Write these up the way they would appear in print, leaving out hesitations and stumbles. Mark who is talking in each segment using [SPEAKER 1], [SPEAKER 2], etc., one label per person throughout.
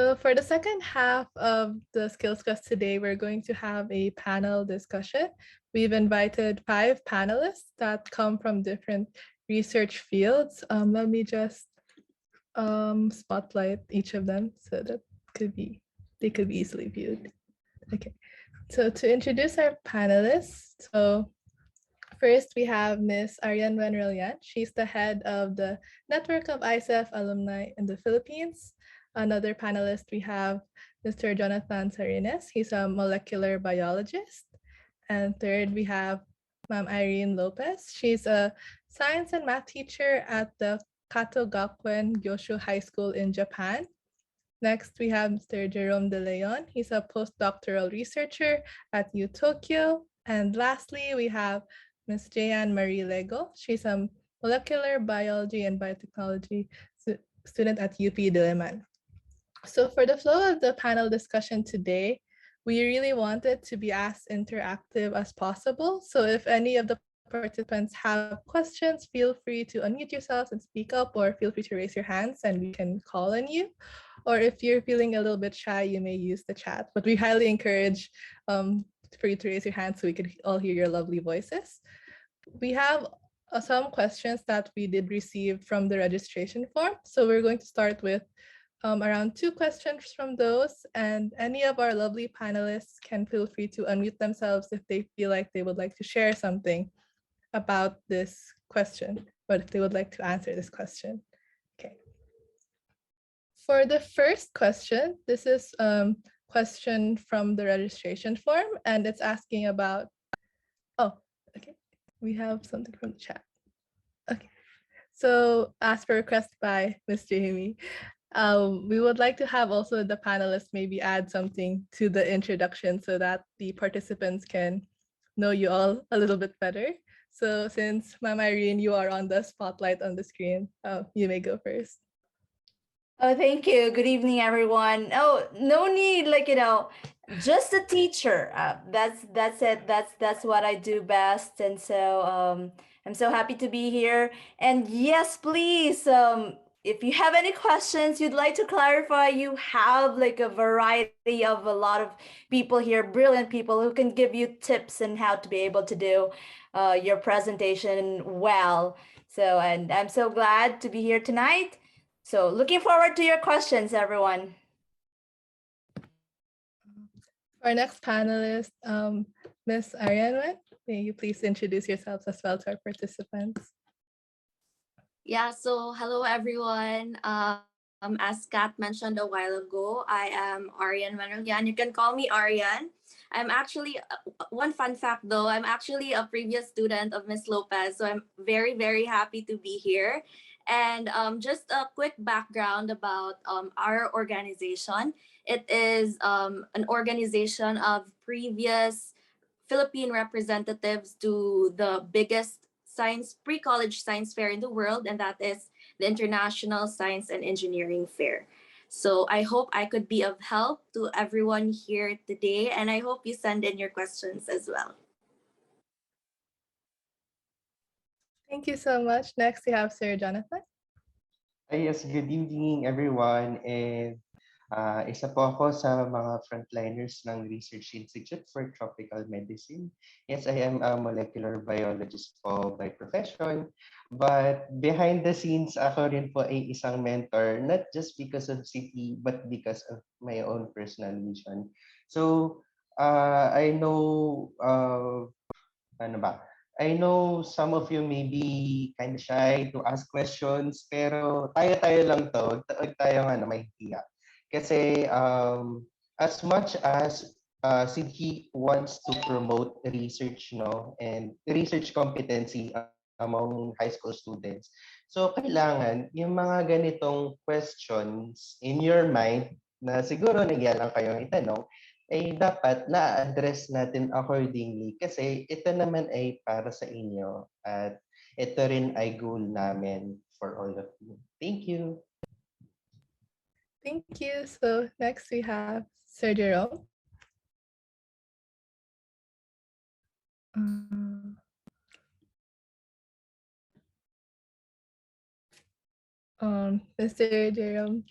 [SPEAKER 1] So for the second half of the SkillsQuest today, we're going to have a panel discussion. We've invited 5 panelists that come from different research fields. Let me just spotlight each of them so that they could be easily viewed. Okay, so to introduce our panelists, so first we have Ms. Arianwen Rollan. She's the head of the network of ISEF alumni in the Philippines. Another panelist, we have Mr. Johnathan Sarines. He's a molecular biologist. And third, we have Ma'am Irene Lopez. She's a science and math teacher at the Katoh Gakuen Gyoshu High School in Japan. Next, we have Mr. Jerome de Leon. He's a postdoctoral researcher at UTokyo. And lastly, we have Ms. Jeanne Marie Lego. She's a molecular biology and biotechnology student at UP Diliman. So for the flow of the panel discussion today, we really want it to be as interactive as possible. So if any of the participants have questions, feel free to unmute yourselves and speak up, or feel free to raise your hands and we can call on you. Or if you're feeling a little bit shy, you may use the chat, but we highly encourage for you to raise your hand so we can all hear your lovely voices. We have some questions that we did receive from the registration form. So we're going to start with around 2 questions from those, and any of our lovely panelists can feel free to unmute themselves if they feel like they would like to share something about this question, or if they would like to answer this question. Okay. For the first question, this is a question from the registration form, and it's asking about, oh, okay, we have something from the chat. Okay, so as per request by Ms. Jamie, we would like to have also the panelists maybe add something to the introduction so that the participants can know you all a little bit better. So since Ma'am Irene, you are on the spotlight on the screen, you may go first.
[SPEAKER 2] Oh, thank you. Good evening, everyone. Oh, no need, just a teacher. That's it. That's what I do best. And so I'm so happy to be here. And yes, please, if you have any questions you'd like to clarify, you have a variety of a lot of people here, brilliant people who can give you tips on how to be able to do your presentation well. So, and I'm so glad to be here tonight. So looking forward to your questions, everyone.
[SPEAKER 1] Our next panelist, Ms. Arianwen, may you please introduce yourselves as well to our participants?
[SPEAKER 3] Yeah, so hello, everyone. As Kat mentioned a while ago, I am Arianwen. You can call me Arian. I'm actually, one fun fact though, I'm actually a previous student of Ms. Lopez. So I'm very, very happy to be here. And just a quick background about our organization. It is an organization of previous Philippine representatives to the biggest pre-college science fair in the world, and that is the International Science and Engineering Fair. So I hope I could be of help to everyone here today, and I hope you send in your questions as well.
[SPEAKER 1] Thank you so much. Next, we have Sir Johnathan.
[SPEAKER 4] Yes, good evening everyone. And isa po ako sa mga frontliners ng Research Institute for Tropical Medicine. Yes, I am a molecular biologist po by profession. But behind the scenes, ako rin po ay isang mentor, not just because of SIDHI, but because of my own personal mission. So, I know, I know some of you may be kind of shy to ask questions, pero tayo-tayo lang to, huwag tayo mahihiya. Kasi as much as SIDHI wants to promote research, and research competency among high school students, so kailangan yung mga ganitong questions in your mind na siguro nagya lang kayong itanong, ay dapat na-address natin accordingly kasi ito naman ay para sa inyo at ito rin ay goal namin for all of you. Thank you.
[SPEAKER 1] Thank you. So next we have Sir Jerome. Mr. Jerome,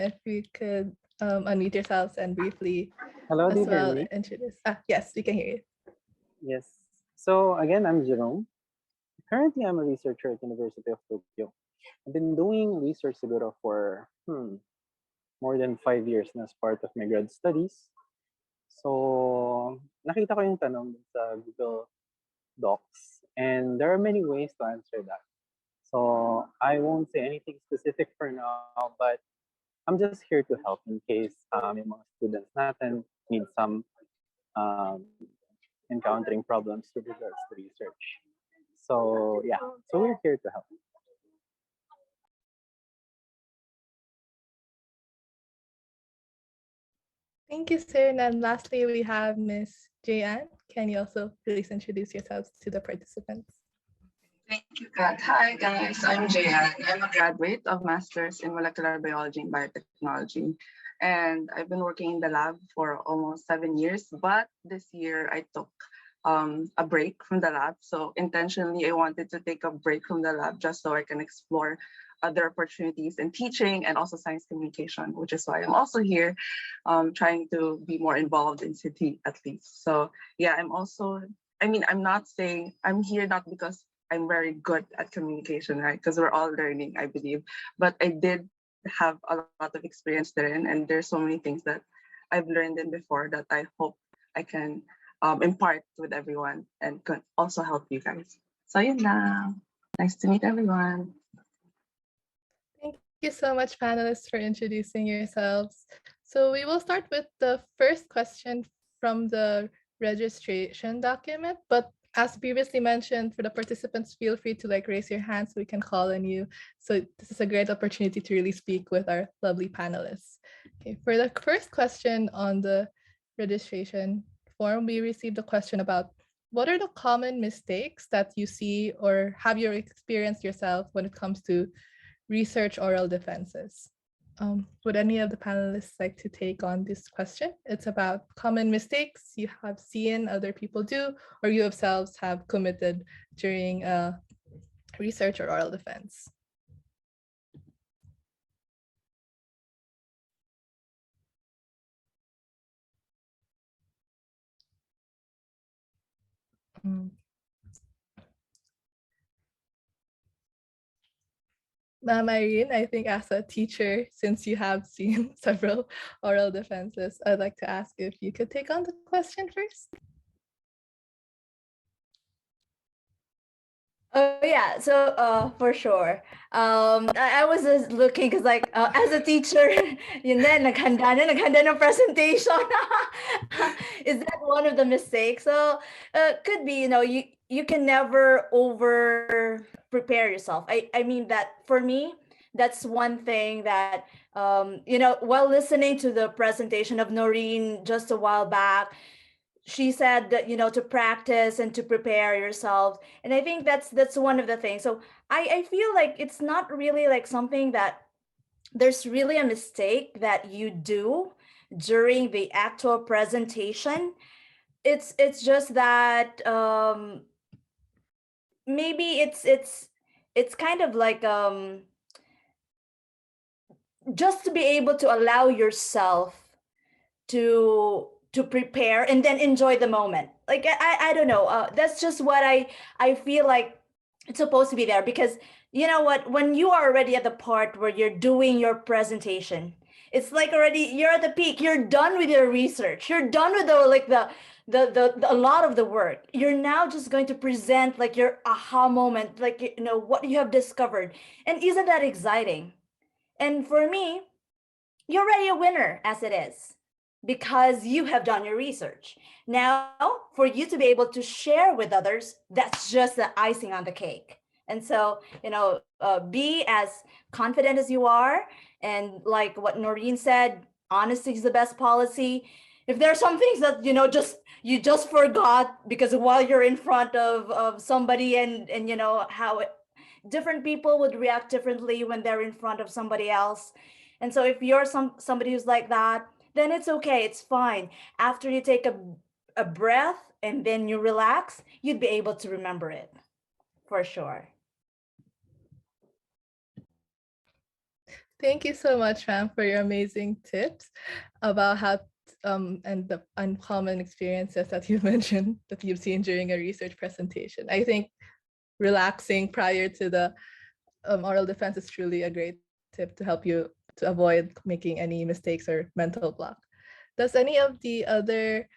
[SPEAKER 1] if you could unmute yourselves and briefly
[SPEAKER 5] Hello, do
[SPEAKER 1] as
[SPEAKER 5] you hear
[SPEAKER 1] well
[SPEAKER 5] me?
[SPEAKER 1] introduce. Yes, we can hear you.
[SPEAKER 5] Yes. So again, I'm Jerome. Currently, I'm a researcher at University of Tokyo. I've been doing research siguro for more than 5 years na as part of my grad studies. So nakita ko yung tanong sa Google Docs, and there are many ways to answer that. So I won't say anything specific for now, but I'm just here to help in case yung mga students natin need some encountering problems with regards to research. So yeah, so we're here to help.
[SPEAKER 1] Thank you, sir. And then lastly, we have Miss Jayan. Can you also please introduce yourselves to the participants?
[SPEAKER 6] Thank you, Kat. Hi, guys. I'm Jayan. I'm a graduate of Masters in Molecular Biology and Biotechnology. And I've been working in the lab for almost 7 years. But this year, I took a break from the lab. So intentionally, I wanted to take a break from the lab just so I can explore other opportunities in teaching and also science communication, which is why I'm also here trying to be more involved in SIDHI at least. So yeah, I'm not saying I'm here not because I'm very good at communication, right? Because we're all learning, I believe. But I did have a lot of experience therein, and there's so many things that I've learned in before that I hope I can impart with everyone and could also help you guys. So yun lang. Nice to meet everyone.
[SPEAKER 1] Thank you so much, panelists, for introducing yourselves. So we will start with the first question from the registration document, but as previously mentioned, for the participants, feel free to raise your hand so we can call on you. So this is a great opportunity to really speak with our lovely panelists. Okay, for the first question on the registration form, we received a question about what are the common mistakes that you see or have you experienced yourself when it comes to research oral defenses? Would any of the panelists like to take on this question? It's about common mistakes you have seen other people do or you yourselves have committed during research or oral defense. Ma'am Irene, I think as a teacher, since you have seen several oral defenses, I'd like to ask if you could take on the question first.
[SPEAKER 2] Oh yeah, so for sure. I was just looking because as a teacher, yun din, naghanda ng presentation. Is that one of the mistakes? So could be, you can never over prepare yourself. I mean that for me, that's one thing that while listening to the presentation of Noreen just a while back, she said that to practice and to prepare yourself, and I think that's one of the things. So I feel like it's not really like something that there's really a mistake that you do during the actual presentation. It's just that maybe it's kind of like just to be able to allow yourself to prepare and then enjoy the moment. Like I don't know, that's just what I feel like it's supposed to be there, because you know what, when you are already at the part where you're doing your presentation, it's like already you're at the peak, you're done with your research, you're done with the a lot of the work. You're now just going to present like your aha moment, like what you have discovered, and isn't that exciting? And for me, you're already a winner as it is, because you have done your research. Now, for you to be able to share with others, that's just the icing on the cake. And so, be as confident as you are. And like what Noreen said, honesty is the best policy. If there are some things that, you just forgot because while you're in front of somebody and how different people would react differently when they're in front of somebody else. And so if you're somebody who's like that, then it's okay, it's fine. After you take a breath and then you relax, you'd be able to remember it for sure.
[SPEAKER 1] Thank you so much, ma'am, for your amazing tips about how and the uncommon experiences that you mentioned that you've seen during a research presentation. I think relaxing prior to the oral defense is truly a great tip to help you to avoid making any mistakes or mental block. Does any of the other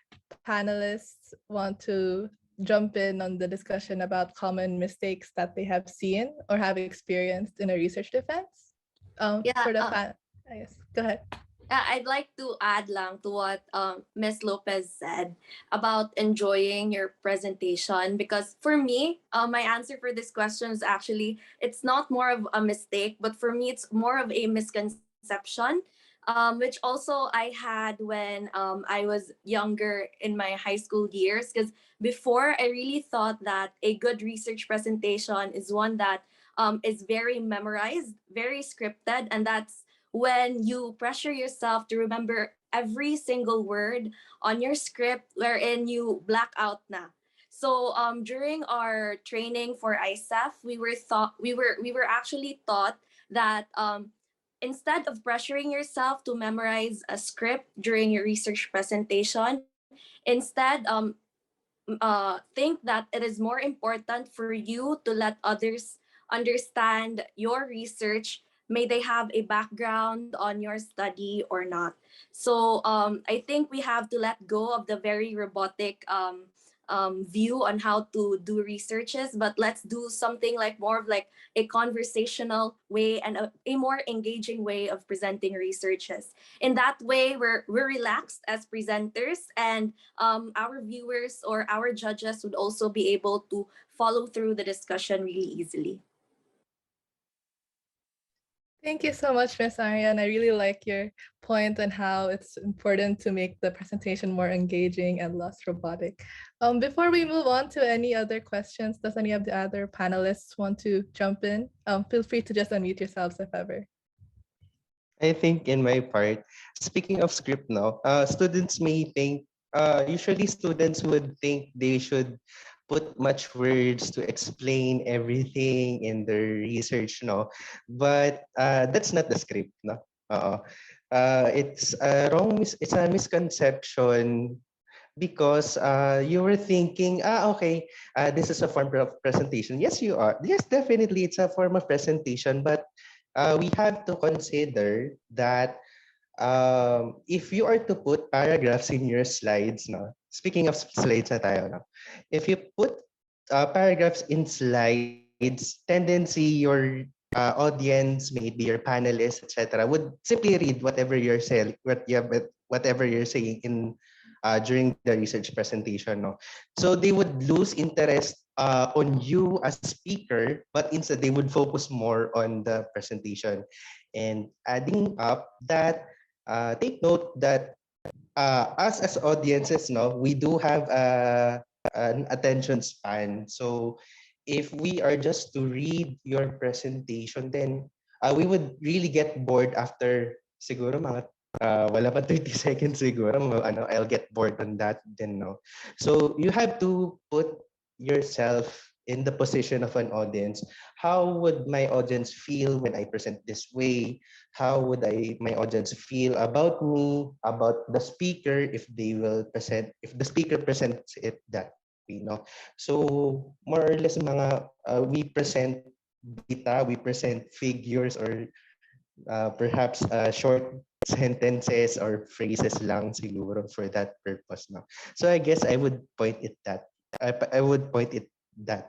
[SPEAKER 1] panelists want to jump in on the discussion about common mistakes that they have seen or have experienced in a research defense?
[SPEAKER 3] Yeah,
[SPEAKER 1] For the yes, go ahead.
[SPEAKER 3] I'd like to add lang to what Ms. Lopez said about enjoying your presentation, because for me, my answer for this question is actually it's not more of a mistake, but for me it's more of a misconception, which also I had when I was younger in my high school years. Because before, I really thought that a good research presentation is one that is very memorized, very scripted, and that's when you pressure yourself to remember every single word on your script wherein you black out na. So during our training for ISEF, we were actually taught that instead of pressuring yourself to memorize a script during your research presentation, instead think that it is more important for you to let others understand your research, may they have a background on your study or not. So I think we have to let go of the very robotic view on how to do researches, but let's do something like more of like a conversational way and a more engaging way of presenting researches. In that way, we're relaxed as presenters, and our viewers or our judges would also be able to follow through the discussion really easily.
[SPEAKER 1] Thank you so much, Miss Ariane. I really like your point on how it's important to make the presentation more engaging and less robotic. Before we move on to any other questions, does any of the other panelists want to jump in? Feel free to just unmute yourselves if ever.
[SPEAKER 4] I think in my part, speaking of script now, students may think, usually students would think they should put much words to explain everything in their research, no? But that's not the script, no? It's a it's a misconception because you were thinking, okay, this is a form of presentation. Yes, you are. Yes, definitely, it's a form of presentation, but we have to consider that if you are to put paragraphs in your slides, no? Speaking of slides na tayo, no? If you put paragraphs in slides, tendency your audience, maybe your panelists, etc., would simply read whatever you're saying, whatever you're saying in during the research presentation. No? So they would lose interest on you as speaker, but instead they would focus more on the presentation. And adding up that, take note that us as audiences, no, we do have an attention span. So if we are just to read your presentation, then we would really get bored after siguro mga wala pa 30 seconds siguro, I'll get bored on that then, no. So you have to put yourself in the position of an audience. How would my audience feel when I present this way? How would my audience feel about me, about the speaker, if the speaker presents it that way, no? So more or less mga we present data, we present figures, or perhaps short sentences or phrases lang siguro for that purpose, no? So I guess I would point it that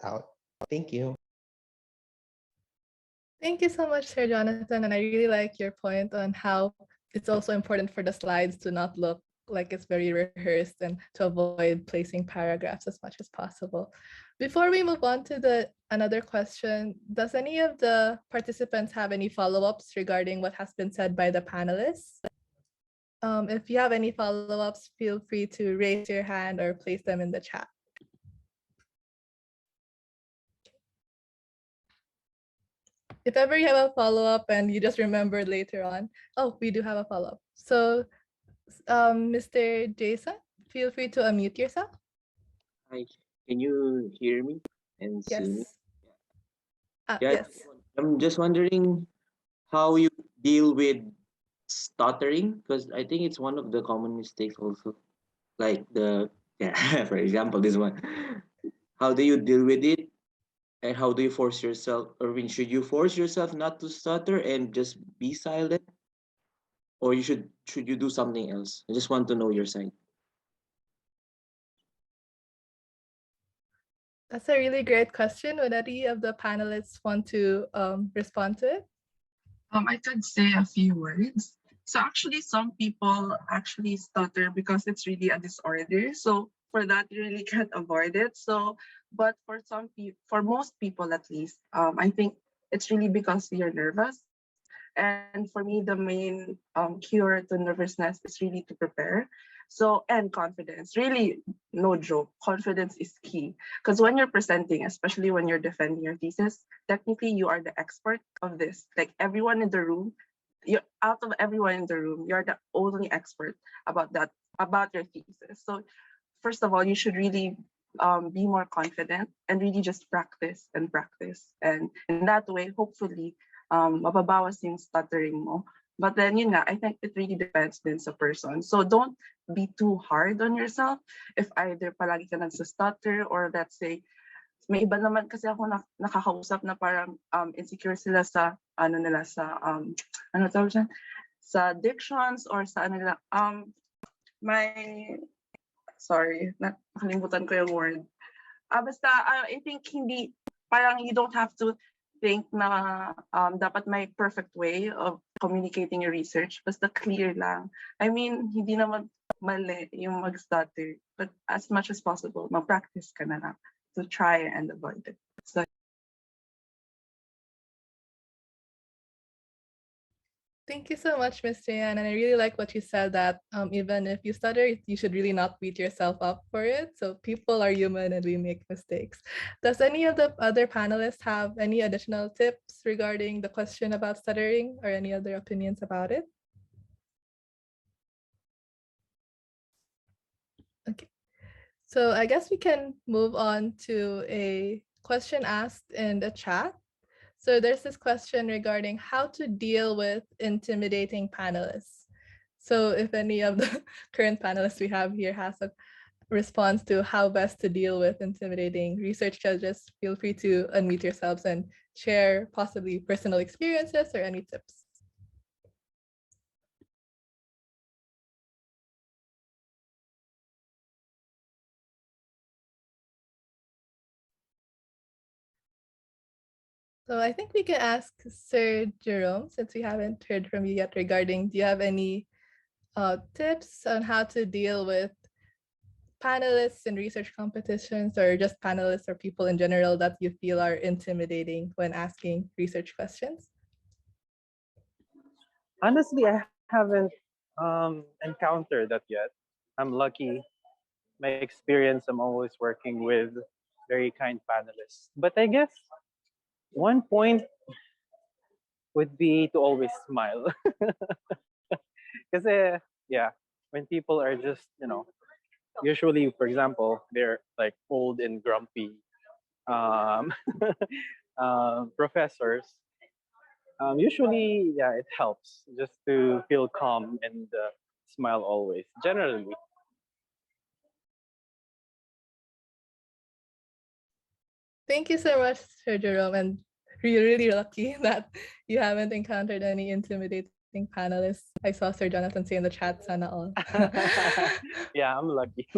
[SPEAKER 4] out. Thank you.
[SPEAKER 1] Thank you so much, Sir Jonathan. And I really like your point on how it's also important for the slides to not look like it's very rehearsed and to avoid placing paragraphs as much as possible. Before we move on to another question, does any of the participants have any follow-ups regarding what has been said by the panelists? If you have any follow-ups, feel free to raise your hand or place them in the chat. If ever you have a follow-up and you just remembered later on, oh, we do have a follow-up. So Mr. Jason, feel free to unmute yourself.
[SPEAKER 7] Hi, can you hear me and see me?
[SPEAKER 1] Yes.
[SPEAKER 7] Yeah,
[SPEAKER 1] Yes.
[SPEAKER 7] I'm just wondering how you deal with stuttering? Because I think it's one of the common mistakes also. Like yeah, for example, this one. How do you deal with it? And how do you force yourself, or when should you force yourself not to stutter and just be silent? Or should you do something else? I just want to know your side.
[SPEAKER 1] That's a really great question. Would any of the panelists want to respond to it?
[SPEAKER 6] I could say a few words. So actually, some people actually stutter because it's really a disorder. So for that, you really can't avoid it. So, but for some people, for most people at least, I think it's really because you're nervous. And for me, the main cure to nervousness is really to prepare. So, and confidence. Really, no joke. Confidence is key. Because when you're presenting, especially when you're defending your thesis, technically you are the expert of this. Like everyone in the room, you're out of everyone in the room, you're the only expert about that, about your thesis. So, first of all, you should really be more confident and really just practice and practice. And in that way, hopefully, mababawas yung stuttering mo. But then, yun nga, I think it really depends din sa person. So don't be too hard on yourself if either palagi ka nagsa-stutter or let's say, may iba naman kasi ako nakakausap na parang insecure sila sa ano nila sa ano tawag dyan? Sa dictions or sa ano nila my sorry, nakalimutan ko yung word. Basta, I think hindi, parang you don't have to think na dapat may perfect way of communicating your research. Basta clear lang. I mean, hindi naman mali yung mag-stutter. But as much as possible, mag-practice ka na lang to try and avoid it. So,
[SPEAKER 1] Thank you so much, Ms. Jayan. And I really like what you said that even if you stutter, you should really not beat yourself up for it. So people are human and we make mistakes. Does any of the other panelists have any additional tips regarding the question about stuttering or any other opinions about it? Okay. So I guess we can move on to a question asked in the chat. So there's this question regarding how to deal with intimidating panelists. So if any of the current panelists we have here has a response to how best to deal with intimidating research judges, feel free to unmute yourselves and share possibly personal experiences or any tips. So I think we can ask Sir Jerome, since we haven't heard from you yet regarding, do you have any tips on how to deal with panelists in research competitions or just panelists or people in general that you feel are intimidating when asking research questions?
[SPEAKER 5] Honestly, I haven't encountered that yet. I'm lucky. My experience, I'm always working with very kind panelists. But I guess one point would be to always smile. Because, yeah, when people are just, usually, for example, they're like old and grumpy um, professors. Usually, yeah, it helps just to feel calm and smile always, generally.
[SPEAKER 1] Thank you so much, Sir Jerome, and you're really lucky that you haven't encountered any intimidating panelists. I saw Sir Johnathan say in the chat, sana all.
[SPEAKER 5] Yeah, I'm lucky.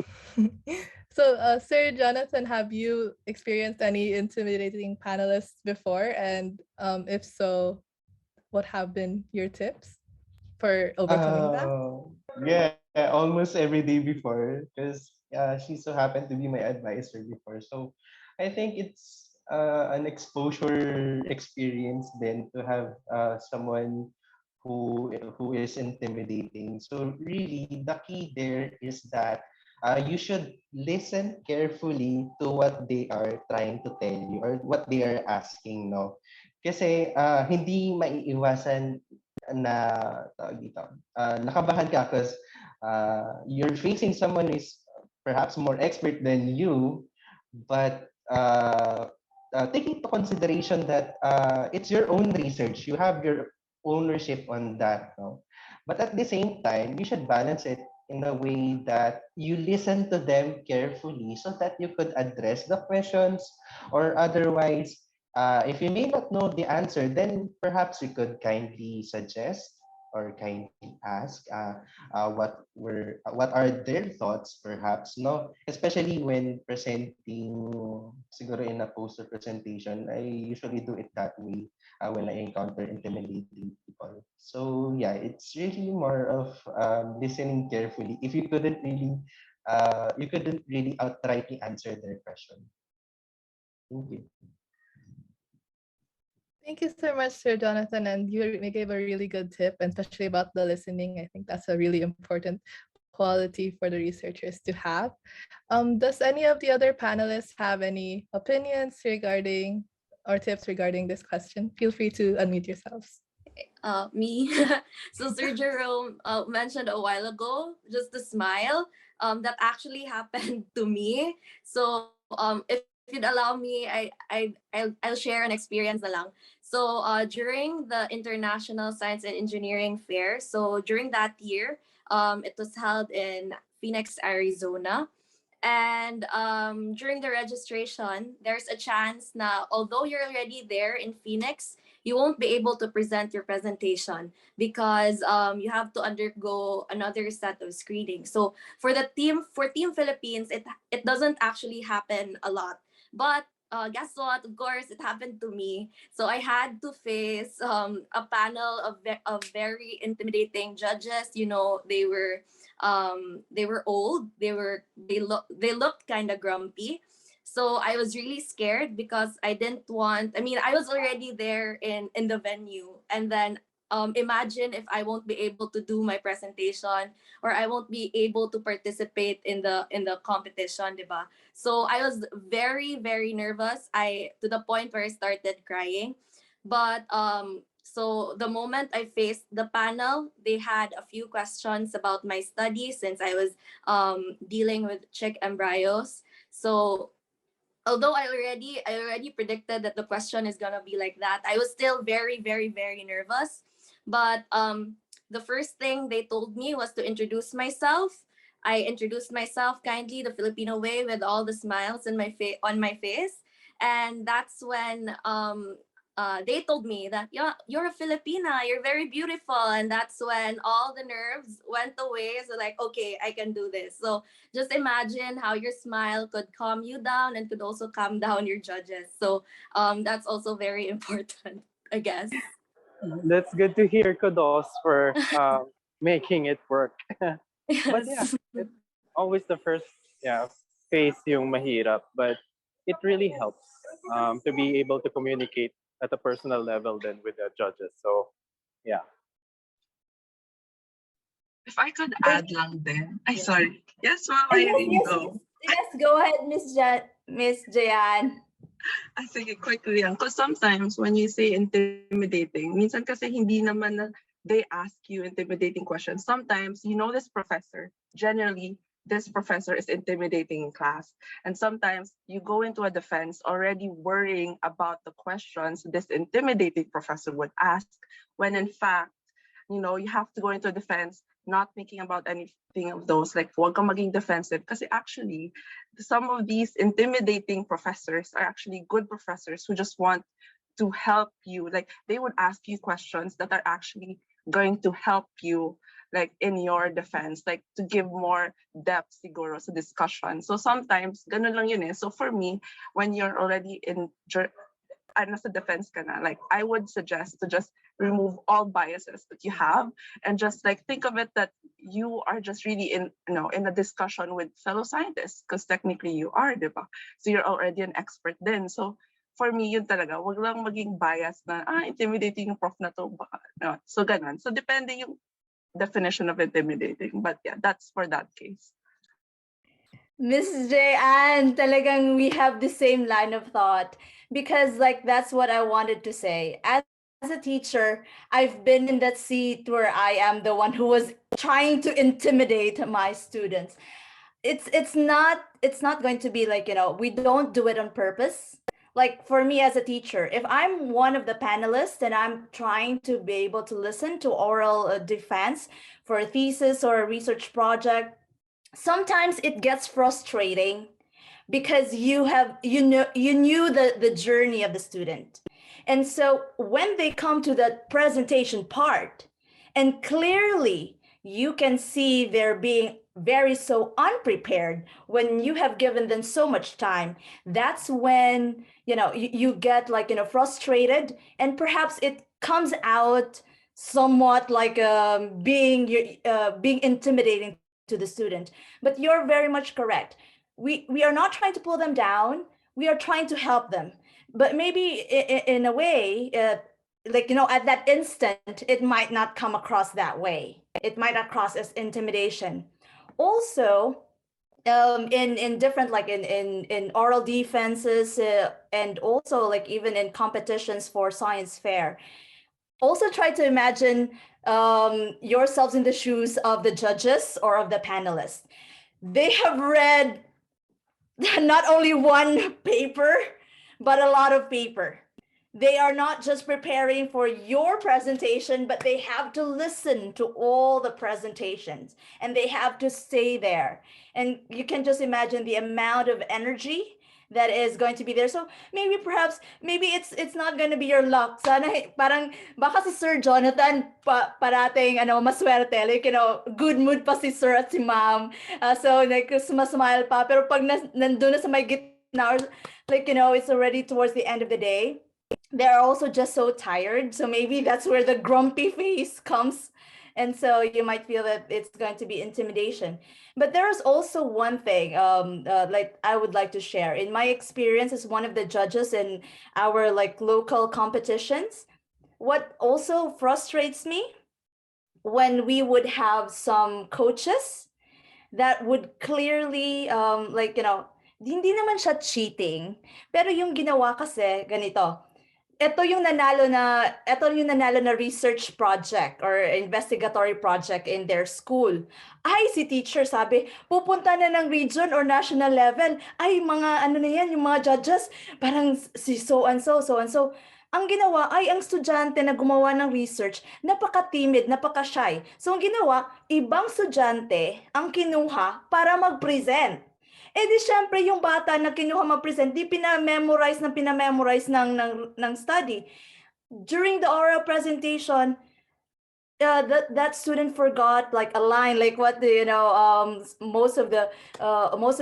[SPEAKER 1] So, Sir Johnathan, have you experienced any intimidating panelists before? And if so, what have been your tips for overcoming that?
[SPEAKER 4] Yeah, almost every day before, because she so happened to be my advisor before. So I think it's an exposure experience then to have someone who is intimidating. So really, the key there is that you should listen carefully to what they are trying to tell you or what they are asking, no? Kasi hindi maiiwasan na tawag dito, nakabahan ka because you're facing someone who is perhaps more expert than you, but taking into consideration that it's your own research, you have your ownership on that, no? But at the same time, you should balance it in a way that you listen to them carefully so that you could address the questions, or otherwise, if you may not know the answer, then perhaps you could kindly suggest or kindly ask what are their thoughts, perhaps, no, especially when presenting, siguro in a poster presentation. I usually do it that way when I encounter intimidating people. So yeah, it's really more of listening carefully. If you couldn't really outrightly answer their question. Thank you.
[SPEAKER 1] Thank you so much, Sir Jonathan. And you gave a really good tip, and especially about the listening. I think that's a really important quality for the researchers to have. Does any of the other panelists have any opinions regarding or tips regarding this question? Feel free to unmute yourselves.
[SPEAKER 3] Me. So Sir Jerome mentioned a while ago, just the smile. That actually happened to me. So if you'd allow me, I'll share an experience na lang. So during the International Science and Engineering Fair, so during that year, it was held in Phoenix, Arizona. And during the registration, there's a chance na although you're already there in Phoenix, you won't be able to present your presentation because you have to undergo another set of screening. So for Team Philippines, it doesn't actually happen a lot. But guess what? Of course, it happened to me. So I had to face a panel of very intimidating judges. You know, they were old. They looked kind of grumpy. So I was really scared because I didn't want. I mean, I was already there in the venue, and then imagine if I won't be able to do my presentation or I won't be able to participate in the competition, diba? So I was very nervous. I to the point where I started crying. But so the moment I faced the panel, they had a few questions about my studies since I was dealing with chick embryos. So although I already predicted that the question is gonna be like that, I was still very nervous. But the first thing they told me was to introduce myself. I introduced myself kindly, the Filipino way, with all the smiles in on my face, and that's when they told me that you're a Filipina, you're very beautiful, and that's when all the nerves went away. So like, okay, I can do this. So just imagine how your smile could calm you down and could also calm down your judges. So that's also very important, I guess.
[SPEAKER 5] That's good to hear. Kudos for making it work. But yeah,
[SPEAKER 3] Yes.
[SPEAKER 5] it's always the first phase yung mahirap, but it really helps to be able to communicate at a personal level then with the judges. So yeah.
[SPEAKER 6] If I could add lang din. Ay, sorry. Yes, Ma'am Irene, go.
[SPEAKER 2] Yes, go ahead, Miss Jayan.
[SPEAKER 6] Sige, quickly lang. Because sometimes when you say intimidating, minsan kasi hindi naman na they ask you intimidating questions. Sometimes, you know this professor, generally, this professor is intimidating in class. And sometimes you go into a defense already worrying about the questions this intimidating professor would ask, when in fact, you know, you have to go into a defense not thinking about anything of those, like huwag kang maging defensive. Kasi actually, some of these intimidating professors are actually good professors who just want to help you. Like they would ask you questions that are actually going to help you, like in your defense, like to give more depth siguro sa discussion. So sometimes, ganun lang yun eh. So for me, when you're already in nasa defense ka na, like I would suggest to just remove all biases that you have and just like think of it that you are just really in, you know, in a discussion with fellow scientists, because technically you are, diba? So you're already an expert then. So for me, yun talaga, wag lang maging bias na, intimidating yung prof na to. No. So ganun. So depende yung definition of intimidating. But yeah, that's for that case.
[SPEAKER 2] Miss Jayan, talagang we have the same line of thought because like that's what I wanted to say. As a teacher, I've been in that seat where I am the one who was trying to intimidate my students. It's not going to be like, you know, we don't do it on purpose. like for me as a teacher, if I'm one of the panelists and I'm trying to be able to listen to oral defense for a thesis or a research project, sometimes it gets frustrating because you knew the journey of the student. And so when they come to the presentation part, and clearly you can see they're being very so unprepared when you have given them so much time, that's when you get like frustrated, and perhaps it comes out somewhat like being intimidating to the student. But you're very much correct. We are not trying to pull them down, we are trying to help them. But maybe in a way, at that instant, it might not come across that way. It might not cross as intimidation. Also, in different, like in oral defenses, and also like even in competitions for science fair, also try to imagine yourselves in the shoes of the judges or of the panelists. They have read not only one paper, but a lot of paper. They are not just preparing for your presentation, but they have to listen to all the presentations and they have to stay there. And you can just imagine the amount of energy that is going to be there. So maybe it's not going to be your luck. Sana parang baka si Sir Johnathan parating maswerte, like good mood pa si Sir at si Ma'am. So like sumasmile pa, pero pag nandun na sa may gitna, like it's already towards the end of the day, they're also just so tired. So maybe that's where the grumpy face comes. And so you might feel that it's going to be intimidation. But there's also one thing like I would like to share. In my experience as one of the judges in our like local competitions, what also frustrates me when we would have some coaches that would clearly hindi naman siya cheating, pero yung ginawa kasi ganito. Ito yung nanalo na research project or investigatory project in their school. Ay, si teacher sabi, pupunta na ng region or national level. Ay, mga na yan, yung mga judges, parang si so and so. Ang ginawa ay ang estudyante na gumawa ng research, napaka-timid, napaka-shy. So ang ginawa, ibang estudyante ang kinuha para mag-present. Eh di syempre yung bata na kinuha mag-present, di pinamemorize ng study. During the oral presentation, that student forgot like a line, like what most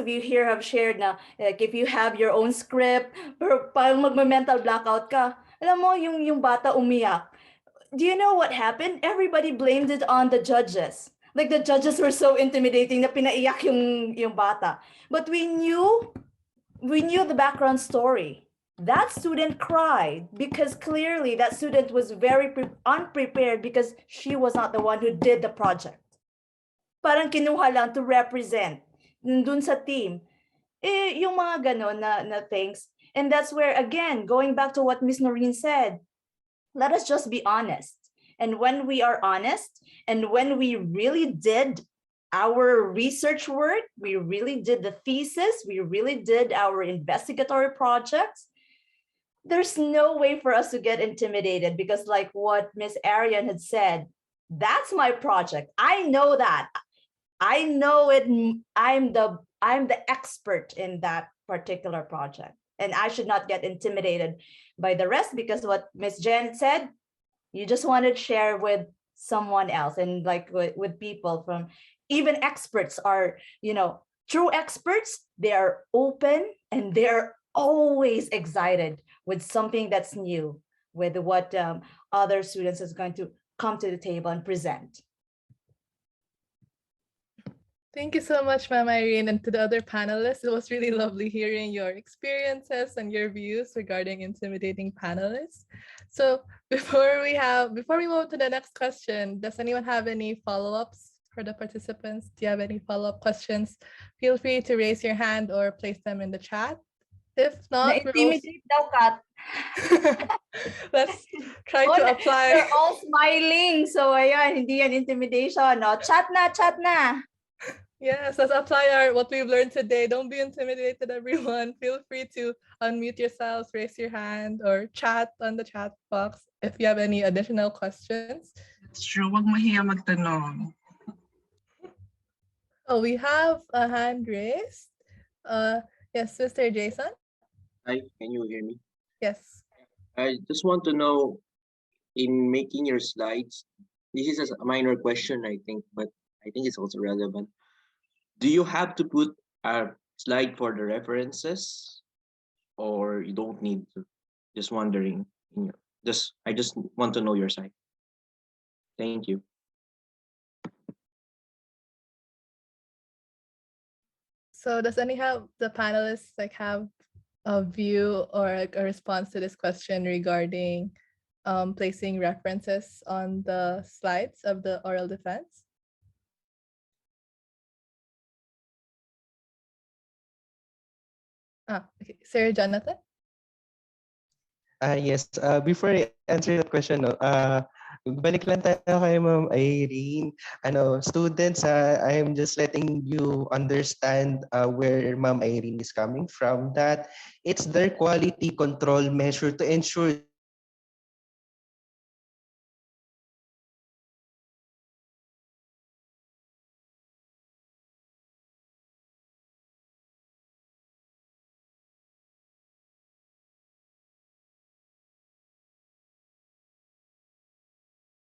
[SPEAKER 2] of you here have shared na, like if you have your own script, pero parang magme-mental blackout ka. Alam mo, yung bata umiyak. Do you know what happened? Everybody blamed it on the judges. Like the judges were so intimidating na pinaiyak yung bata. But we knew the background story. That student cried because clearly that student was very unprepared because she was not the one who did the project. Parang kinuha lang to represent dun sa team. Yung mga ganon na things. And that's where, again, going back to what Ms. Noreen said, let us just be honest. And when we are honest, and when we really did our research work, we really did the thesis, we really did our investigatory projects, there's no way for us to get intimidated because like what Ms. Arian had said, that's my project. I know that. I know it. I'm the expert in that particular project. And I should not get intimidated by the rest because what Ms. Jen said, you just want to share with someone else and like with people from even experts are, true experts, they are open and they're always excited with something that's new, with what other students is going to come to the table and present.
[SPEAKER 1] Thank you so much, Ma'am Irene, and to the other panelists. It was really lovely hearing your experiences and your views regarding intimidating panelists. So before we move to the next question, does anyone have any follow-ups for the participants? Do you have any follow-up questions? Feel free to raise your hand or place them in the chat. If not,
[SPEAKER 2] Na-intimidate daw, Kat.
[SPEAKER 1] let's try to apply.
[SPEAKER 2] They're all smiling. So ayan, hindi yan intimidation. No? Chat na.
[SPEAKER 1] Yes, let's apply what we've learned today. Don't be intimidated, everyone. Feel free to unmute yourselves, raise your hand, or chat on the chat box if you have any additional questions.
[SPEAKER 6] It's true, wag mahiya magtanong.
[SPEAKER 1] Oh, we have a hand raised. Yes, Mr. Jason?
[SPEAKER 7] Hi, can you hear me?
[SPEAKER 1] Yes.
[SPEAKER 7] I just want to know, in making your slides, this is a minor question, I think, but I think it's also relevant. Do you have to put a slide for the references, or you don't need to? Just wondering. I just want to know your side. Thank you.
[SPEAKER 1] So does any have the panelists have a view or a response to this question regarding placing references on the slides of the oral defense? Okay. Sir Johnathan?
[SPEAKER 4] Yes, before I answer that question, no, balik lang tayo kay Ma'am Irene. Students, I'm just letting you understand where Ma'am Irene is coming from, that it's their quality control measure to ensure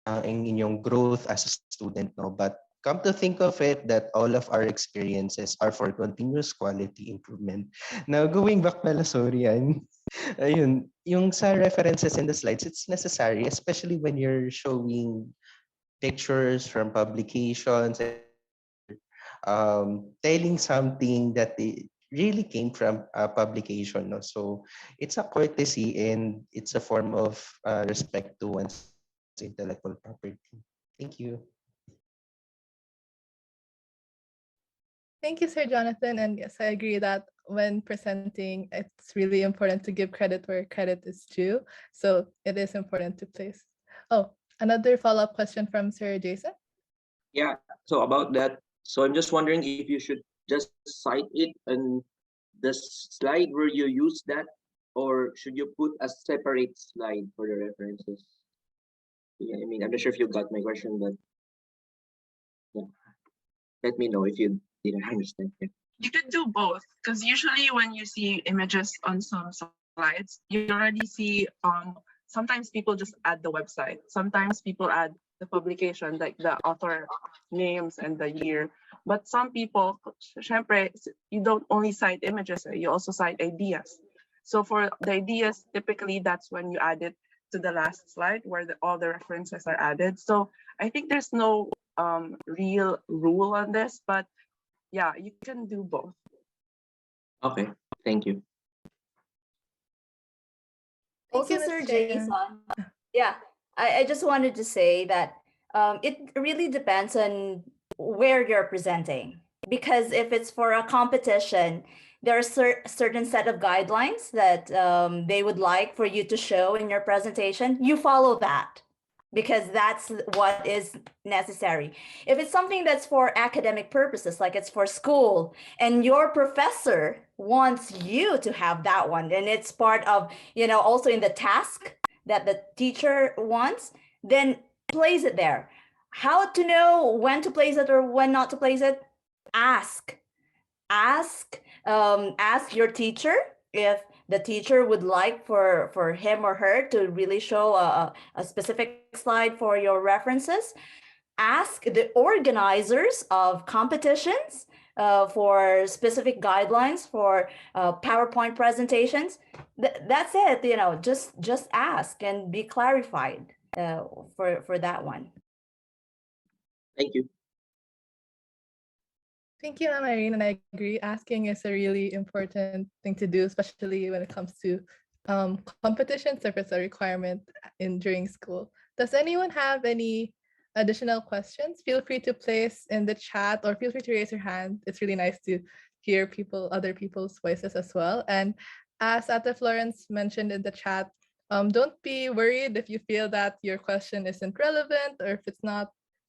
[SPEAKER 4] ang inyong growth as a student, no? But come to think of it, that all of our experiences are for continuous quality improvement. Now, going back pala, sorry, ayun, yung sa references in the slides, it's necessary, especially when you're showing pictures from publications, telling something that it really came from a publication. No? So it's a courtesy and it's a form of respect to one's intellectual property. Thank you.
[SPEAKER 1] Thank you, Sir Johnathan. And yes, I agree that when presenting, it's really important to give credit where credit is due. So it is important to place. Oh, another follow-up question from Sir Jason.
[SPEAKER 7] Yeah, so about that, so I'm just wondering if you should just cite it in the slide where you use that, or should you put a separate slide for the references? Yeah, I mean, I'm not sure if you got my question, but yeah, let me know if you didn't understand. Yeah.
[SPEAKER 6] You could do both, because usually when you see images on some slides, you already see sometimes people just add the website. Sometimes people add the publication, like the author names and the year. But some people, syempre, you don't only cite images, you also cite ideas. So for the ideas, typically that's when you add it to the last slide where all the references are added. So I think there's no real rule on this, but yeah, you can do both.
[SPEAKER 7] Okay, thank you.
[SPEAKER 2] Also, Sir Jason, yeah, I just wanted to say that it really depends on where you're presenting. Because if it's for a competition, there are certain set of guidelines that they would like for you to show in your presentation. You follow that because that's what is necessary. If it's something that's for academic purposes, like it's for school, and your professor wants you to have that one, and it's part of, also in the task that the teacher wants, then place it there. How to know when to place it or when not to place it? Ask your teacher if the teacher would like for him or her to really show a specific slide for your references. Ask the organizers of competitions for specific guidelines for PowerPoint presentations. That's it. Just ask and be clarified for that one.
[SPEAKER 7] Thank you.
[SPEAKER 1] Thank you, Irene, and I agree. Asking is a really important thing to do, especially when it comes to competitions, if it's a requirement during school. Does anyone have any additional questions? Feel free to place in the chat or feel free to raise your hand. It's really nice to hear other people's voices as well. And as Ate Florence mentioned in the chat, don't be worried if you feel that your question isn't relevant or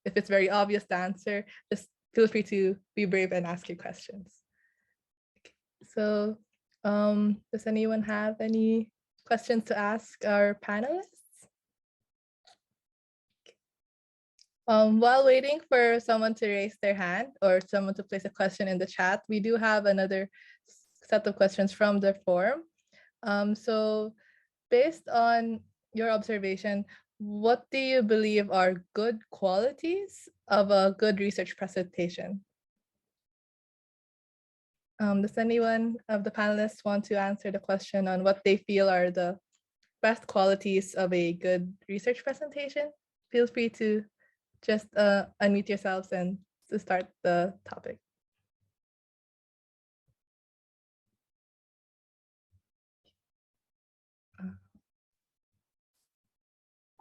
[SPEAKER 1] if it's very obvious to answer. Just feel free to be brave and ask your questions. Okay. So does anyone have any questions to ask our panelists? While waiting for someone to raise their hand or someone to place a question in the chat, we do have another set of questions from the forum. So based on your observation, what do you believe are good qualities of a good research presentation? Does anyone of the panelists want to answer the question on what they feel are the best qualities of a good research presentation? Feel free to just unmute yourselves and to start the topic.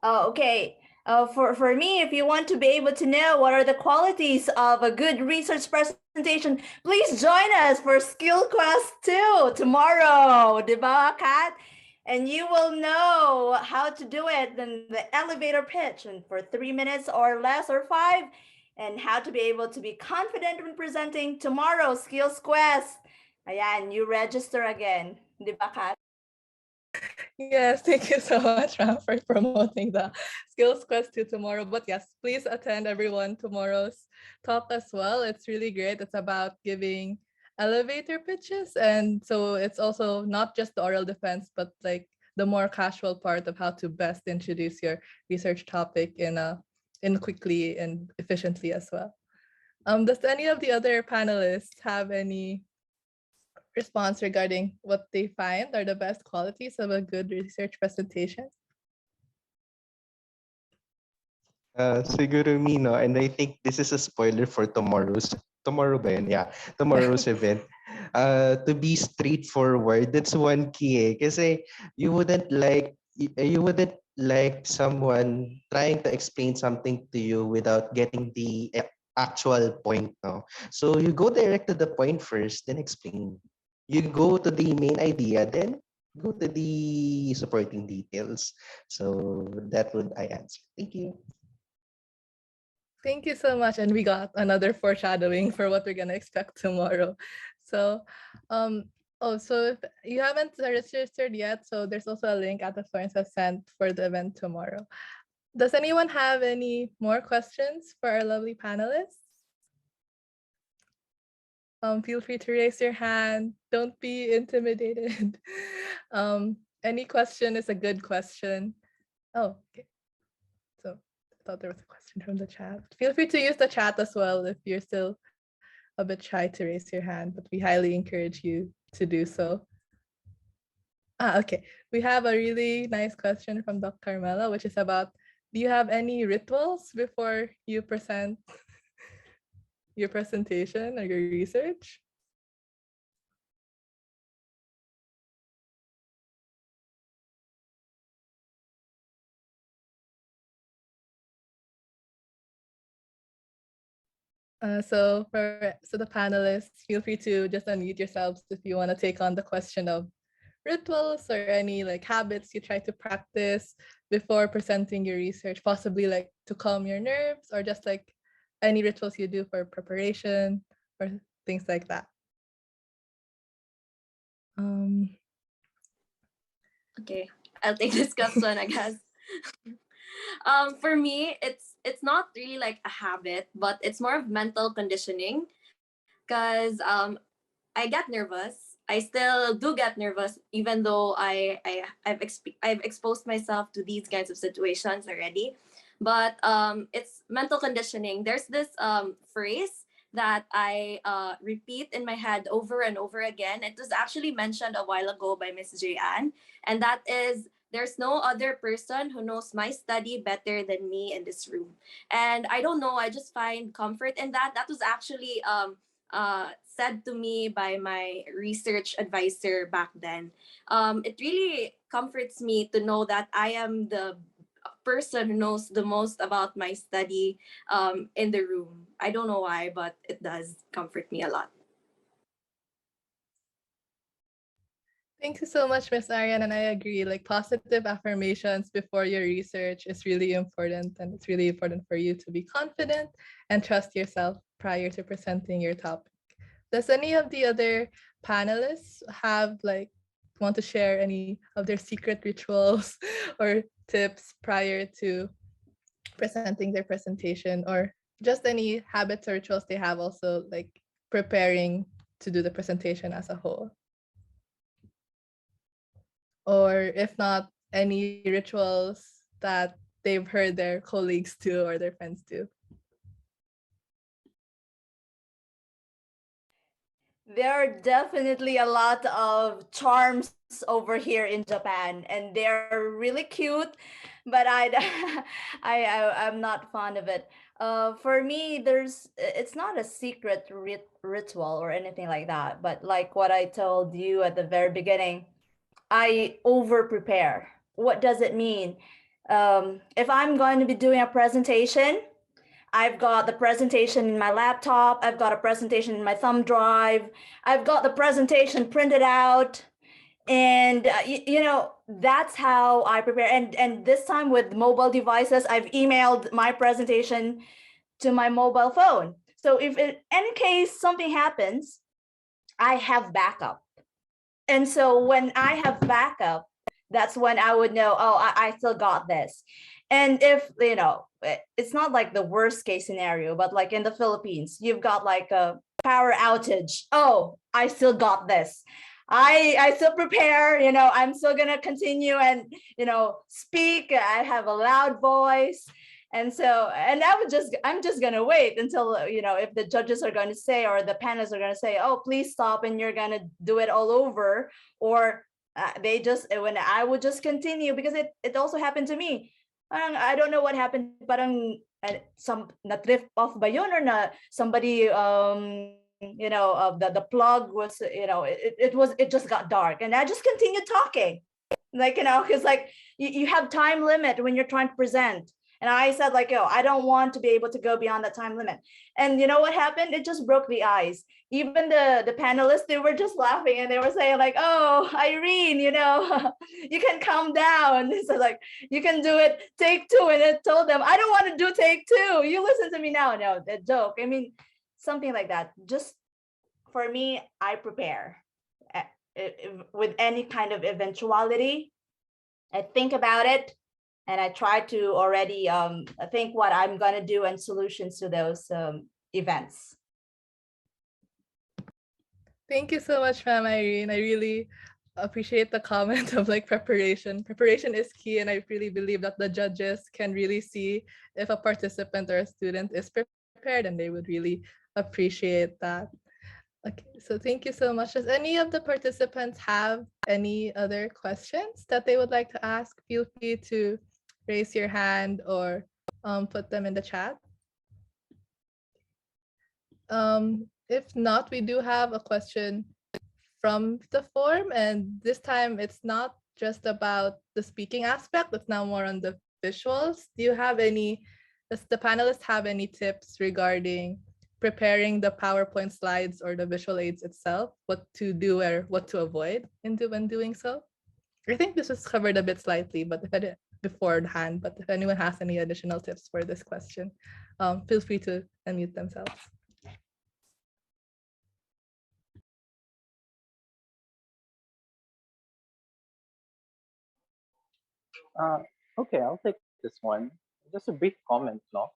[SPEAKER 2] Oh, okay. For me, if you want to be able to know what are the qualities of a good research presentation, please join us for SkillsQuest 2 tomorrow, diba, Kat? And you will know how to do it in the elevator pitch and for 3 minutes or less or 5, and how to be able to be confident when presenting tomorrow, SkillsQuest. Ayan, you register again, diba, Kat?
[SPEAKER 1] Yes, thank you so much, Ram, for promoting the SkillsQuest 2 tomorrow. But yes, please attend everyone tomorrow's talk as well. It's really great. It's about giving elevator pitches. And so it's also not just the oral defense, but like the more casual part of how to best introduce your research topic in quickly and efficiently as well. Does any of the other panelists have any response regarding what they find are the best qualities of a good research presentation?
[SPEAKER 4] Siguro me, no? And I think this is a spoiler for tomorrow ba yun? Yeah, tomorrow's event. To be straightforward, that's one key eh. Kasi you wouldn't like someone trying to explain something to you without getting the actual point, no? So you go direct to the point first, then explain. You go to the main idea, then go to the supporting details. So that would I answer. Thank you.
[SPEAKER 1] Thank you so much. And we got another foreshadowing for what we're gonna expect tomorrow. So, so if you haven't registered yet, so there's also a link at the Florence has sent for the event tomorrow. Does anyone have any more questions for our lovely panelists? Feel free to raise your hand. Don't be intimidated. Any question is a good question. Oh, okay. So I thought there was a question from the chat. Feel free to use the chat as well if you're still a bit shy to raise your hand, but we highly encourage you to do so. Okay. We have a really nice question from Dr. Carmela, which is about, do you have any rituals before you present your presentation or your research? So the panelists, feel free to just unmute yourselves if you want to take on the question of rituals or any like habits you try to practice before presenting your research, possibly like to calm your nerves or just like any rituals you do for preparation or things like that.
[SPEAKER 3] Okay, I'll take this question, I guess. For me, it's not really like a habit, but it's more of mental conditioning, because I get nervous. I still do get nervous, even though I've exposed myself to these kinds of situations already. But it's mental conditioning. There's this phrase that I repeat in my head over and over again. It was actually mentioned a while ago by Miss J-Ann, and that is, there's no other person who knows my study better than me in this room. And I don't know, I just find comfort in that. That was actually said to me by my research advisor back then. It really comforts me to know that I am the person who knows the most about my study in the room. I don't know why, but it does comfort me a lot.
[SPEAKER 1] Thank you so much, Miss Arian, and I agree. Like positive affirmations before your research is really important, and it's really important for you to be confident and trust yourself prior to presenting your topic. Does any of the other panelists have want to share any of their secret rituals or tips prior to presenting their presentation, or just any habits or rituals they have also like preparing to do the presentation as a whole? Or if not, any rituals that they've heard their colleagues do or their friends do?
[SPEAKER 2] There are definitely a lot of charms over here in Japan, and they're really cute, but I'm not fond of it. For me, it's not a secret ritual or anything like that, but like what I told you at the very beginning, I over prepare. What does it mean? If I'm going to be doing a presentation, I've got the presentation in my laptop. I've got a presentation in my thumb drive. I've got the presentation printed out. And, that's how I prepare. And this time with mobile devices, I've emailed my presentation to my mobile phone. So if in any case something happens, I have backup. And so when I have backup, that's when I would know, oh, I still got this. And if, it's not like the worst case scenario, but like in the Philippines, you've got like a power outage. Oh, I still got this. I still prepare, I'm still gonna continue and, speak. I have a loud voice. And so, and I'm just gonna wait until, if the judges are going to say, or the panelists are gonna say, oh, please stop, and you're gonna do it all over, or when I would just continue, because it also happened to me. I don't know what happened, parang some na-trip off ba yun, or somebody, the plug was, it just got dark, and I just continued talking, because like you have time limit when you're trying to present. And I said like, I don't want to be able to go beyond the time limit. And you know what happened? It just broke the ice. Even the panelists, they were just laughing, and they were saying like, oh, Irene, you can calm down. So like, you can do it, take two. And I told them, I don't want to do take two. You listen to me now. No, the joke. I mean, something like that. Just for me, I prepare with any kind of eventuality. I think about it, and I try to already think what I'm going to do and solutions to those events.
[SPEAKER 1] Thank you so much, ma'am Irene. I really appreciate the comment of like preparation. Preparation is key, and I really believe that the judges can really see if a participant or a student is prepared, and they would really appreciate that. Okay, so thank you so much. Does any of the participants have any other questions that they would like to ask? Feel free to raise your hand or put them in the chat. If not, we do have a question from the form, and this time it's not just about the speaking aspect, it's now more on the visuals. Does the panelists have any tips regarding preparing the PowerPoint slides or the visual aids itself, what to do or what to avoid when doing so? I think this was covered a bit slightly, but beforehand, but if anyone has any additional tips for this question, feel free to unmute themselves.
[SPEAKER 5] Okay, I'll take this one. Just a brief comment, no?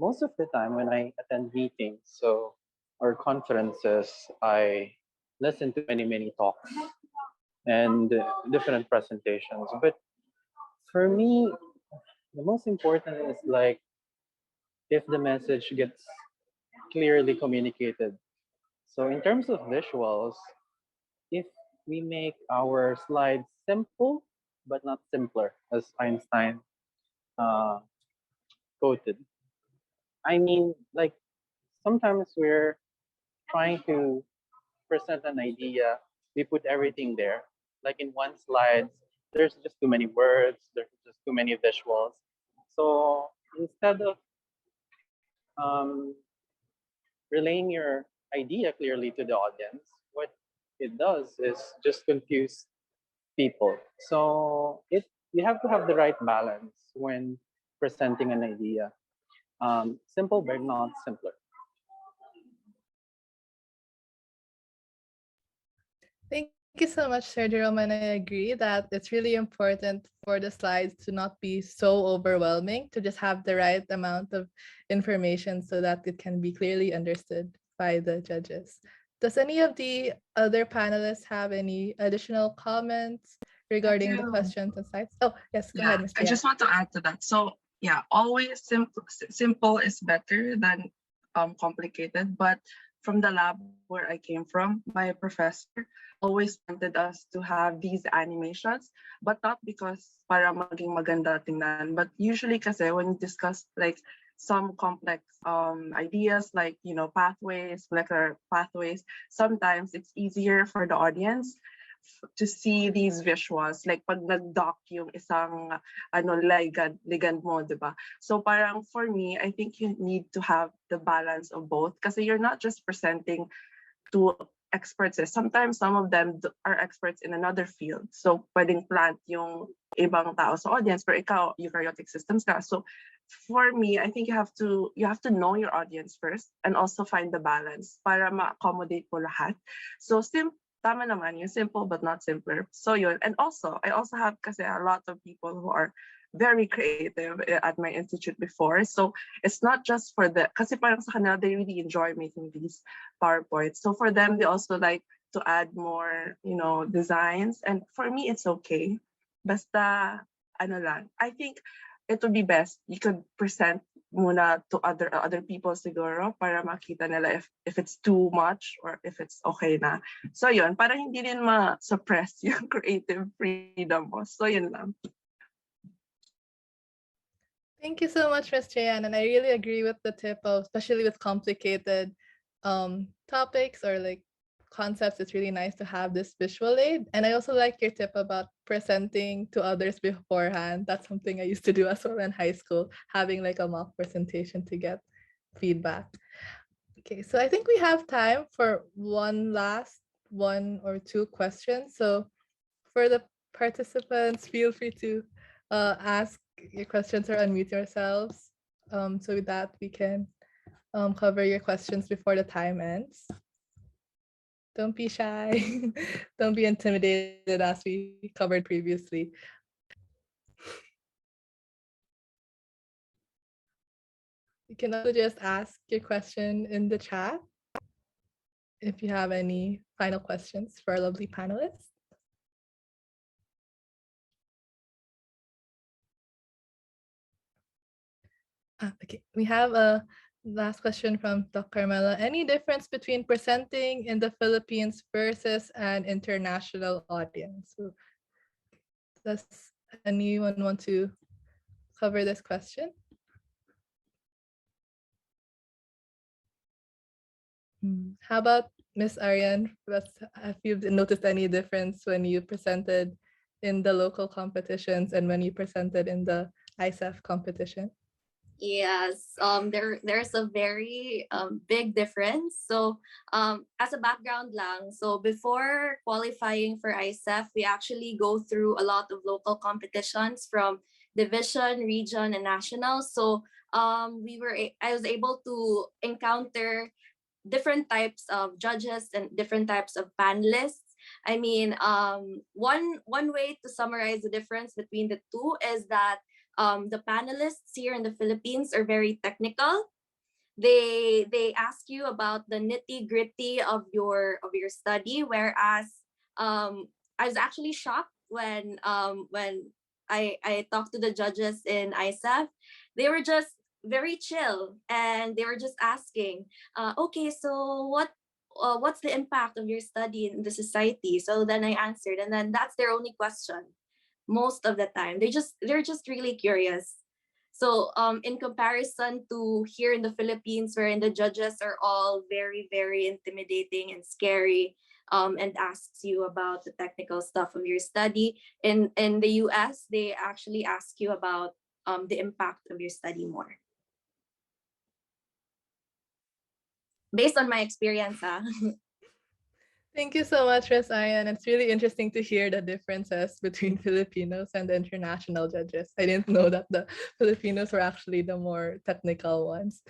[SPEAKER 5] Most of the time when I attend meetings or conferences, I listen to many talks and different presentations. But for me, the most important is like if the message gets clearly communicated. So in terms of visuals, if we make our slides simple but not simpler, as Einstein quoted. I mean, like sometimes we're trying to present an idea, we put everything there. Like in one slide, there's just too many words, there's just too many visuals. So instead of relaying your idea clearly to the audience, what it does is just confuse people. So you have to have the right balance when presenting an idea. Simple but not simpler.
[SPEAKER 1] Thank you so much, Sir Jerome, and I agree that it's really important for the slides to not be so overwhelming, to just have the right amount of information so that it can be clearly understood by the judges. Does any of the other panelists have any additional comments regarding the
[SPEAKER 6] do.
[SPEAKER 1] questions and slides? Oh, yes, go ahead, Ms.
[SPEAKER 6] I just want to add to that. So yeah, always simple is better than complicated. But from the lab where I came from, my professor always wanted us to have these animations, but not because para maging maganda tingnan, but usually kasi when you discuss like some complex ideas like, you know, pathways, molecular pathways, sometimes it's easier for the audience to see these visuals, like pag nag-dock yung isang ligand mo, di ba? So parang for me, I think you need to have the balance of both kasi you're not just presenting to experts. Sometimes some of them are experts in another field. So pwedeng plant yung ibang tao sa audience, pero ikaw, eukaryotic systems ka. So for me, I think you have to know your audience first and also find the balance para ma-accommodate mo lahat. So tama naman, yung simple but not simpler. So yun. And also, I also have kasi a lot of people who are very creative at my institute before. So it's not just for the, kasi parang sa kanila, they really enjoy making these PowerPoints. So for them, they also like to add more, you know, designs. And for me, it's okay. Basta, ano lang. I think it would be best you could present muna to other people siguro para makita nila if it's too much or if it's okay na. So yun, para hindi rin ma-suppress yung creative freedom mo. So yun lang.
[SPEAKER 1] Thank you so much, Ms. Jayan. And I really agree with the tip of, especially with complicated topics or like concepts, it's really nice to have this visual aid. And I also like your tip about presenting to others beforehand. That's something I used to do as well in high school, having like a mock presentation to get feedback. Okay, so I think we have time for one last one or two questions. So for the participants, feel free to ask your questions or unmute yourselves so that we can cover your questions before the time ends. Don't be shy. Don't be intimidated as we covered previously. You can also just ask your question in the chat if you have any final questions for our lovely panelists. Okay, we have a last question from Dr. Carmela. Any difference between presenting in the Philippines versus an international audience? So, does anyone want to cover this question? How about Miss Ariane? Have you noticed any difference when you presented in the local competitions and when you presented in the ISEF competition?
[SPEAKER 3] Yes, there's a very big difference. So as a background lang, so before qualifying for ISEF, we actually go through a lot of local competitions from division, region, and national. So I was able to encounter different types of judges and different types of panelists. I mean, one way to summarize the difference between the two is that the panelists here in the Philippines are very technical. They ask you about the nitty-gritty of your study, whereas I was actually shocked when I talked to the judges in ISEF. They were just very chill and they were just asking, okay, so what's the impact of your study in the society? So then I answered, and then that's their only question most of the time. They're just really curious. So in comparison to here in the Philippines, wherein the judges are all very, very intimidating and scary, and asks you about the technical stuff of your study. In the US, they actually ask you about the impact of your study more. Based on my experience.
[SPEAKER 1] Thank you so much, Ms. Ayan. It's really interesting to hear the differences between Filipinos and the international judges. I didn't know that the Filipinos were actually the more technical ones.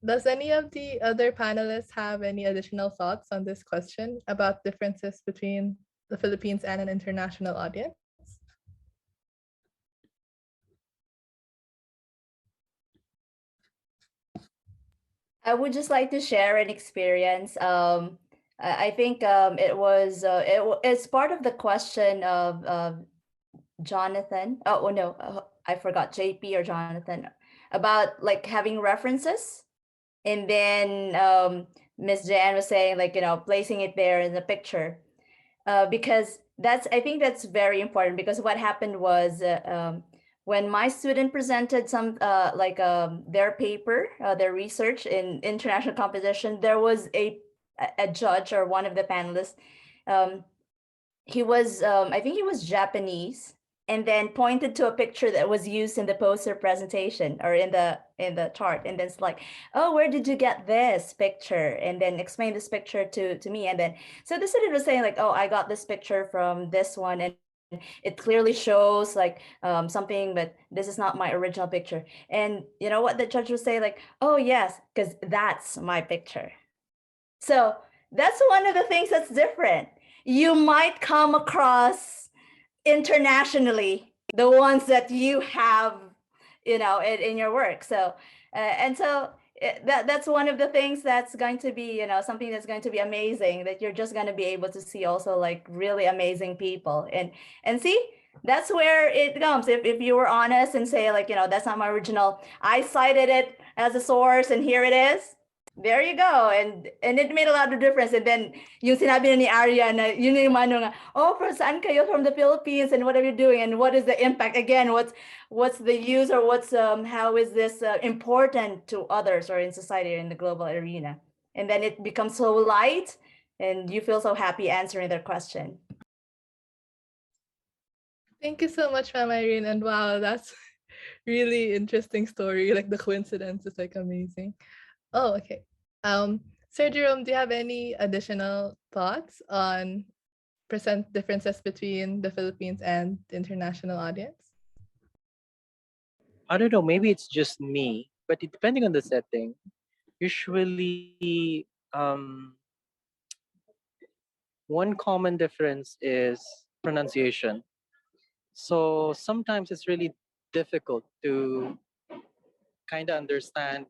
[SPEAKER 1] Does any of the other panelists have any additional thoughts on this question about differences between the Philippines and an international audience?
[SPEAKER 2] I would just like to share an experience. I think it's part of the question of Johnathan. Oh no, I forgot JP or Johnathan about like having references, and then Miss Jan was saying like placing it there in the picture, because I think that's very important, because what happened was when my student presented some their paper, their research in international competition, there was a judge or one of the panelists. He was I think he was Japanese, and then pointed to a picture that was used in the poster presentation or in the chart, and then it's like, oh, where did you get this picture? And then explain this picture to me. And then so the student was saying like, oh, I got this picture from this one, and it clearly shows like something, but this is not my original picture. And you know what the judge would say, like, oh yes, because that's my picture. So that's one of the things that's different. You might come across internationally the ones that you have in your work. So that's one of the things that's going to be something that's going to be amazing, that you're just going to be able to see also like really amazing people. And see, that's where it comes. If you were honest and say like, that's not my original, I cited it as a source and here it is, there you go. And it made a lot of difference. And then yung sinabi ni Arya na yun yung mano nga, oh, from saan kayo, from the Philippines, and what are you doing, and what is the impact? Again, what's the use, or how is this important to others or in society or in the global arena? And then it becomes so light, and you feel so happy answering their question.
[SPEAKER 1] Thank you so much, Ma'am Irene. And wow, that's really interesting story. Like the coincidence is like amazing. Oh, okay. Sir Jerome, do you have any additional thoughts on present differences between the Philippines and the international audience?
[SPEAKER 5] I don't know, maybe it's just me, but depending on the setting, usually one common difference is pronunciation. So sometimes it's really difficult to kind of understand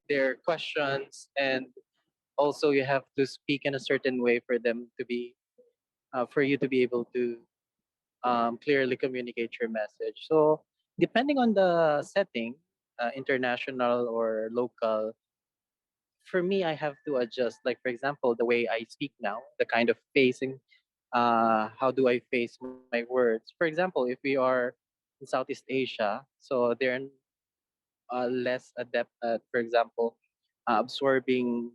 [SPEAKER 5] their questions, and also you have to speak in a certain way for them to be for you to be able to clearly communicate your message. So depending on the setting, international or local, for me I have to adjust. Like for example, the way I speak now, the kind of facing, how do I face my words? For example, if we are in Southeast Asia, so they're less adept at, for example, absorbing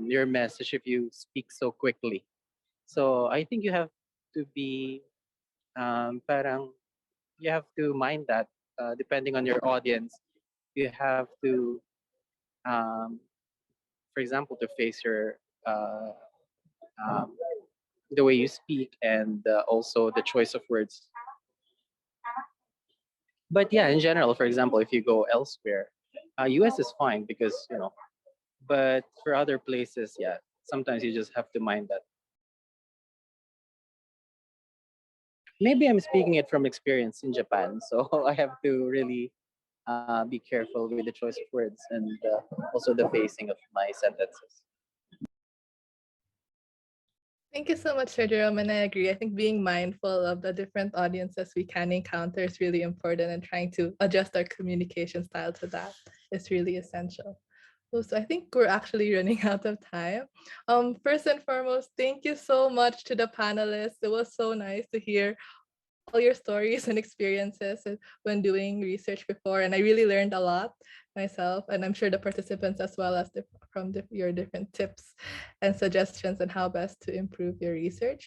[SPEAKER 5] your message if you speak so quickly. So I think you have to be parang you have to mind that depending on your audience, you have to, um, for example, to face your um, the way you speak, and also the choice of words. But yeah, in general, for example, if you go elsewhere, US is fine because but for other places, yeah, sometimes you just have to mind that. Maybe I'm speaking it from experience in Japan, so I have to really be careful with the choice of words and also the pacing of my sentences.
[SPEAKER 1] Thank you so much, Sir Jerome, and I agree. I think being mindful of the different audiences we can encounter is really important, and trying to adjust our communication style to that is really essential. So I think we're actually running out of time. First and foremost, thank you so much to the panelists. It was so nice to hear all your stories and experiences when doing research before, and I really learned a lot myself, and I'm sure the participants as well, as your different tips and suggestions on how best to improve your research.